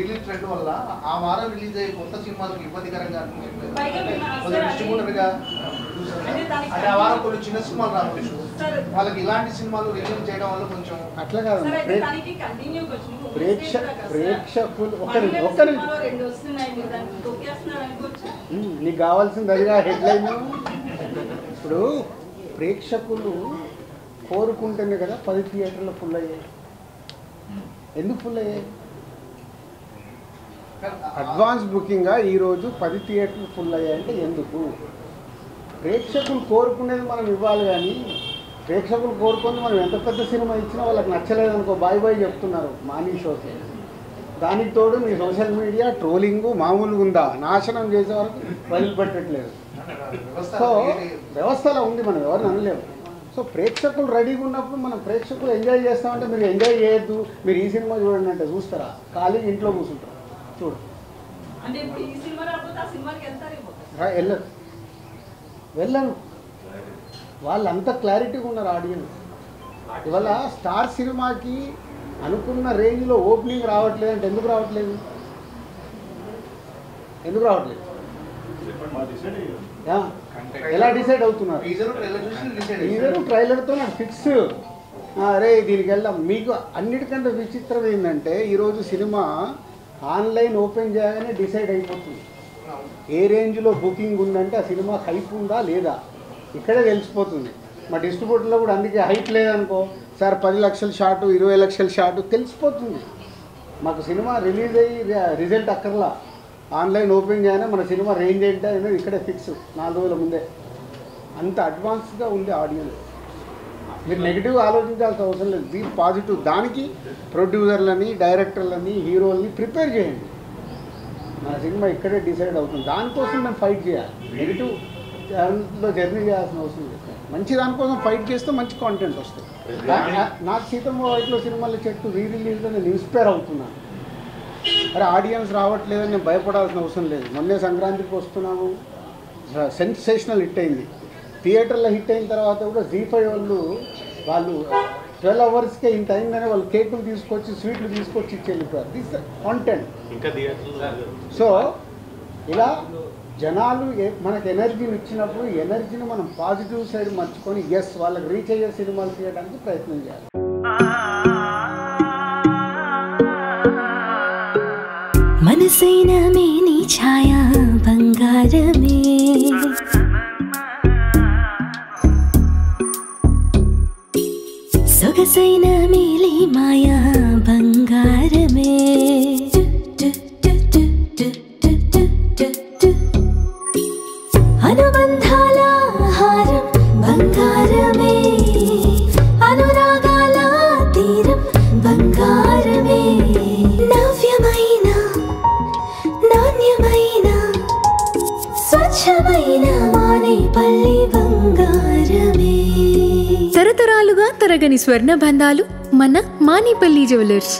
Release trend వల్ల ఆ వారం రిలీజ్ అయ్యే కొత్త సినిమాలకు ఇబ్బందికరంగా డిస్ట్రిబ్యూటర్గా అంటే ఆ వారం కొన్ని చిన్న సినిమాలు రావచ్చు, వాళ్ళకి ఇలాంటి సినిమాలు రిలీజ్ చేయడం వల్ల కొంచెం అట్లా కాదు. ప్రేక్షకులు నీకు కావాల్సింది అదిగా హెడ్లైన్. ఇప్పుడు ప్రేక్షకులు కోరుకుంటేనే కదా 10 థియేటర్లు ఫుల్ అయ్యాయి. ఎందుకు ఫుల్ అయ్యాయి? అడ్వాన్స్ బుకింగ్గా ఈరోజు 10 థియేటర్లు ఫుల్ అయ్యాయంటే ఎందుకు? ప్రేక్షకులు కోరుకునేది మనం ఇవ్వాలి, కానీ ప్రేక్షకులు కోరుకుని మనం ఎంత పెద్ద సినిమా ఇచ్చినా వాళ్ళకి నచ్చలేదు అనుకో బాయ్ బాయ్ చెప్తున్నారు మార్నింగ్ షోకి. దానికి తోడు మీ సోషల్ మీడియా ట్రోలింగ్ మామూలుగా ఉందా, నాశనం చేసే వరకు వదిలిపెట్టట్లేదు. సో వ్యవస్థలో ఉంది, మనం ఎవరిని అనలేము. సో ప్రేక్షకులు రెడీగా ఉన్నప్పుడు మనం ప్రేక్షకులు ఎంజాయ్ చేస్తామంటే మీరు ఎంజాయ్ చేయొద్దు, మీరు ఈ సినిమా చూడండి అంటే చూస్తారా? ఖాళీ ఇంట్లో కూర్చుంటారు. చూడు వెళ్ళను వాళ్ళంతా క్లారిటీగా ఉన్నారు ఆడియన్స్. ఇవాళ స్టార్ సినిమాకి అనుకున్న రేంజ్లో ఓపెనింగ్ రావట్లేదు అంటే ఎందుకు రావట్లేదు? ఎలా డిసైడ్ అవుతున్నారు? టీజర్ ట్రైలర్తో నాకు ఫిక్స్, అరే దీనికి వెళ్దాం. మీకు అన్నిటికంటే విచిత్రం ఏంటంటే ఈరోజు సినిమా ఆన్లైన్ ఓపెన్ చేయగానే డిసైడ్ అయిపోతుంది. ఏ రేంజ్లో బుకింగ్ ఉందంటే ఆ సినిమా హైప్ ఉందా లేదా ఇక్కడే తెలిసిపోతుంది. మా డిస్ట్రిబ్యూటర్లో కూడా అందుకే హైప్ లేదనుకో సార్ 10 లక్షల షాటు 20 లక్షల షాటు తెలిసిపోతుంది. మాకు సినిమా రిలీజ్ అయ్యి రిజల్ట్ అక్కర్లా, ఆన్లైన్ ఓపెన్ చేయగానే మన సినిమా రేంజ్ ఏంటి అనేది ఇక్కడే ఫిక్స్ 4 రోజుల ముందే. అంత అడ్వాన్స్గా ఉంది ఆడియన్స్. మీరు నెగిటివ్ ఆలోచించాల్సిన అవసరం లేదు, బీ పాజిటివ్. దానికి ప్రొడ్యూసర్లని డైరెక్టర్లని హీరోలని ప్రిపేర్ చేయండి. మన సినిమా ఇక్కడే డిసైడ్ అవుతుంది, దానికోసం మేము ఫైట్ చేయాలి. నెగిటివ్ దాంట్లో జర్నీ చేయాల్సిన అవసరం లేదు. మంచి దానికోసం ఫైట్ చేస్తే మంచి కాంటెంట్ వస్తుంది. నాకు సీతమ్మ వైట్లో సినిమాల చెట్టు రిలీజ్లో నేను ఇన్స్పైర్ అవుతున్నాను. అరే ఆడియన్స్ రావట్లేదని నేను భయపడాల్సిన అవసరం లేదు. మొన్నే సంక్రాంతికి వస్తున్నాము, సెన్సేషనల్ హిట్ అయింది. థియేటర్లో హిట్ అయిన తర్వాత కూడా జీ5 వాళ్ళు 12 అవర్స్కే ఇంత అయిందని వాళ్ళు కేకులు తీసుకొచ్చి స్వీట్లు తీసుకొచ్చి ఇచ్చి వెళ్ళిపోయారు. This content. సో ఇలా జనాలు మనకు ఎనర్జీని ఇచ్చినప్పుడు ఎనర్జీని మనం పాజిటివ్ సైడ్ మర్చుకొని ఎస్ వాళ్ళకి రీచ్ అయ్యే సినిమాలు తీయడానికి ప్రయత్నం చేయాలి. మనసైన మేని ఛాయా బంగారమే, సొగసైన మేలి మాయా బంగారమే, అనుబంధాల హారం బంగారమే, అనురాగాల తీరం బంగారమే, నవ్యమైన నాణ్యమైన స్వచ్ఛమైన మానేపల్లి బంగారమే. తరతరాలుగా తరగని స్వర్ణ బంధాలు మన మానేపల్లి జ్యువెలర్స్.